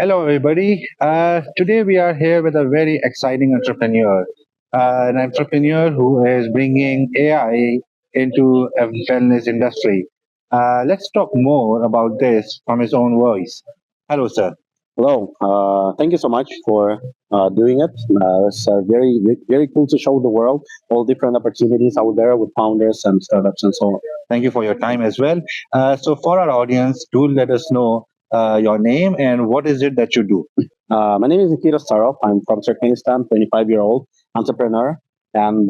Hello, everybody. Today we are here with a very exciting entrepreneur, an entrepreneur who is bringing AI into a wellness industry. Let's talk more about this from his own voice. Hello, sir. Hello. Thank you so much for doing it. It's very cool to show the world all different opportunities out there with founders and startups and so on. Thank you for your time as well. So, for our audience, do let us know your name and what is it that you do. My name is Nikita Starov. I'm from Turkmenistan, 25-year-old entrepreneur, and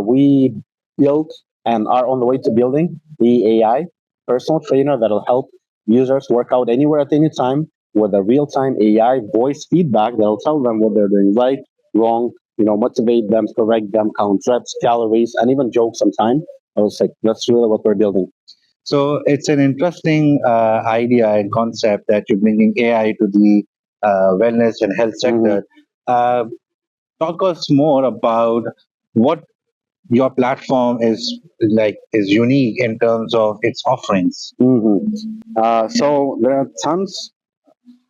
we built and are on the way to building the AI personal trainer that'll help users work out anywhere at any time with a real-time AI voice feedback that'll tell them what they're doing right, wrong, motivate them, correct them, count reps, calories, and even joke sometimes. I was like, that's really what we're building. So it's an interesting idea and concept that you're bringing AI to the wellness and health sector. Uh, Talk us more about what your platform is unique in terms of its offerings. So there are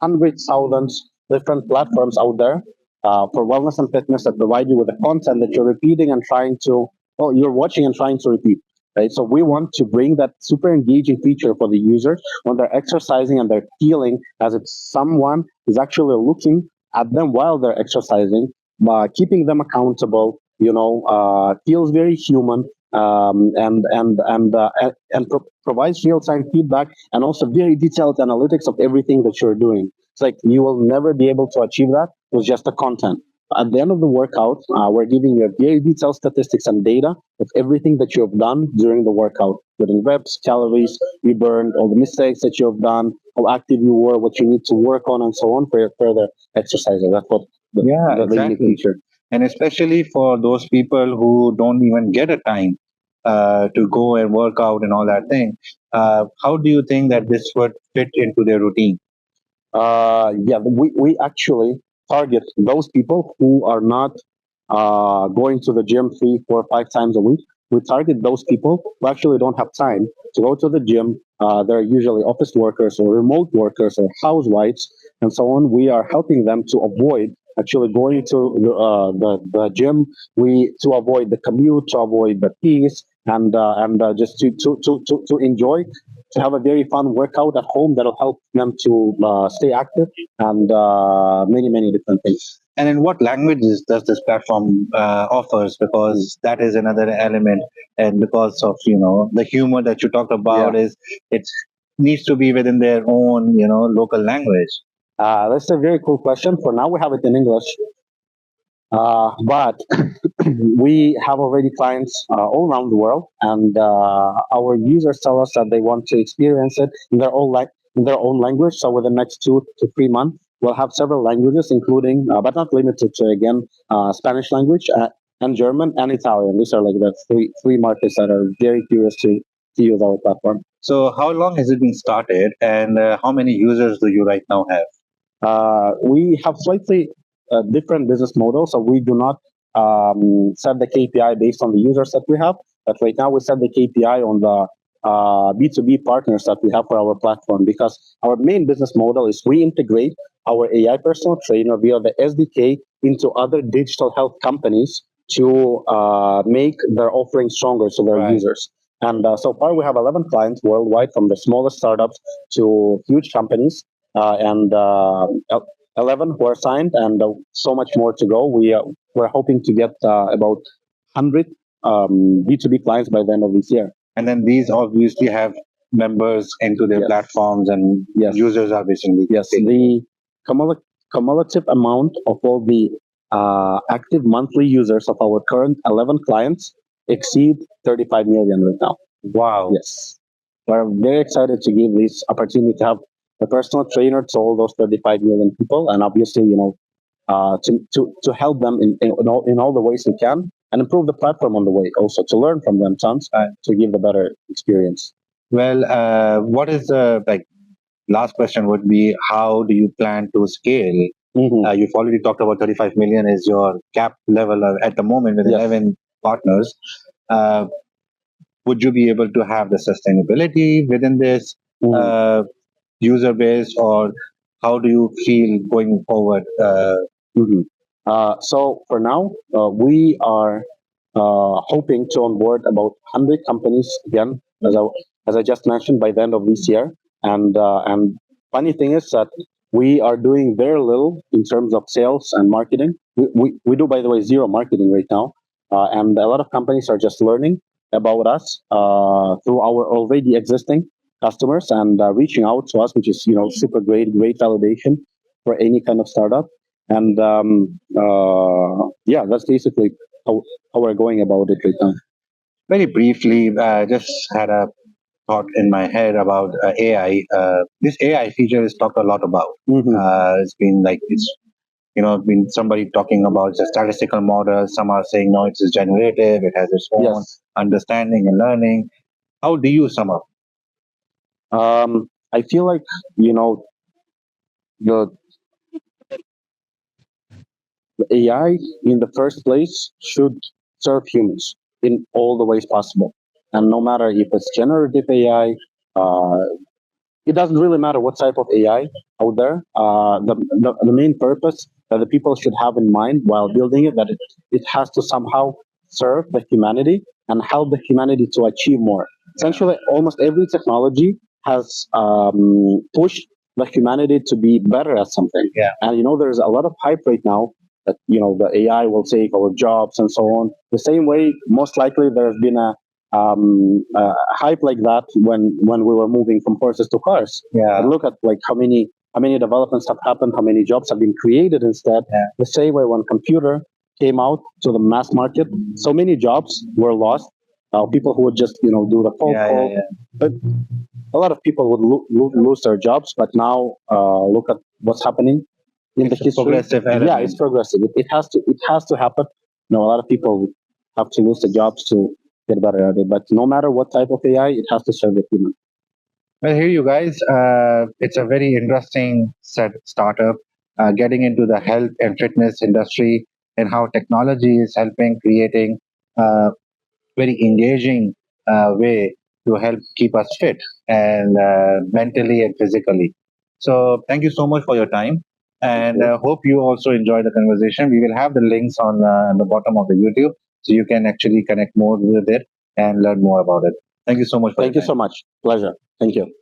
hundreds, thousands different platforms out there for wellness and fitness that provide you with the content that you're repeating and you're watching and trying to repeat. Right. So we want to bring that super engaging feature for the user when they're exercising and they're feeling as if someone is actually looking at them while they're exercising, keeping them accountable. Feels very human and provides real time feedback and also very detailed analytics of everything that you're doing. It's like you will never be able to achieve that with just the content. At the end of the workout, we're giving you very detailed statistics and data of everything that you have done during the workout, including reps, calories you burned, all the mistakes that you have done, how active you were, what you need to work on, and so on for your further exercises. That's what the unique feature. And especially for those people who don't even get a time to go and work out and all that thing, how do you think that this would fit into their routine? We actually target those people who are not going to the gym 3, 4, 5 times a week. We target those people who actually don't have time to go to the gym. They're usually office workers or remote workers or housewives and so on. We are helping them to avoid actually going to the gym. We to avoid the commute, to avoid the fees, and just to enjoy to have a very fun workout at home that'll help them to stay active and many different things. And in what languages does this platform offers? Because that is another element, and because of the humor that you talked about, is it needs to be within their own local language. That's a very cool question. For now, we have it in English, but we have already clients all around the world, and our users tell us that they want to experience it in their own language. So within the next 2 to 3 months, we'll have several languages, including but not limited to again Spanish language and German and Italian. These are like the three markets that are very curious to use our platform. So how long has it been started, and how many users do you right now have? We have slightly different business models, so we do not set the KPI based on the users that we have. But right now, we set the KPI on the B2B partners that we have for our platform because our main business model is we integrate our AI personal trainer via the SDK into other digital health companies to make their offering stronger to their users. And so far, we have 11 clients worldwide, from the smallest startups to huge companies, and 11 who are signed, and so much more to go. We're hoping to get about 100 B2B clients by the end of this year. And then these obviously have members into their platforms, and users are basically the cumulative amount of all the active monthly users of our current 11 clients exceed 35 million right now. Wow. Yes. We're very excited to give this opportunity to have a personal trainer to all those 35 million people, and obviously, to help them in all the ways we can, and improve the platform on the way, also to learn from them tons, to give the better experience. Well, what is the last question would be, how do you plan to scale? You've already talked about 35 million is your cap level at the moment with 11 partners. Would you be able to have the sustainability within this user base, or how do you feel going forward? Mhm. So for now, we are hoping to onboard about 100 companies again, as I just mentioned, by the end of this year. And funny thing is that we are doing very little in terms of sales and marketing. We do, by the way, zero marketing right now, and a lot of companies are just learning about us through our already existing customers and reaching out to us, which is super great validation for any kind of startup. And yeah, that's basically how we're going about it right now. Very briefly, just had a thought in my head about AI. This AI feature is talked a lot about. It's been like been somebody talking about the statistical model. Some are saying no, it's generative. It has its own Yes. understanding and learning. How do you sum up? I feel like the AI in the first place should serve humans in all the ways possible, and no matter if it's generative AI, it doesn't really matter what type of AI out there. The main purpose that the people should have in mind while building it, that it has to somehow serve the humanity and help the humanity to achieve more. Essentially, almost every technology has pushed the humanity to be better at something. Yeah. And there's a lot of hype right now that the AI will take our jobs and so on. The same way, most likely, there's been a hype like that when we were moving from horses to cars. Yeah. And look at like how many developments have happened, how many jobs have been created instead. Yeah. The same way when computer came out to the mass market, so many jobs were lost. People who would just do the cold call. But a lot of people would lose their jobs. But now look at what's happening in the history. Progressive element. Yeah, it's progressive. It has to happen. A lot of people have to lose their jobs to get better at it. But no matter what type of AI, it has to serve the human. Well, here you guys, it's a very interesting startup getting into the health and fitness industry and how technology is helping creating a very engaging way to help keep us fit and mentally and physically. So thank you so much for your time, and hope you also enjoy the conversation. We will have the links on the bottom of the YouTube, so you can actually connect more with it and learn more about it. Thank you so much for Thank you so much. Pleasure. Thank you.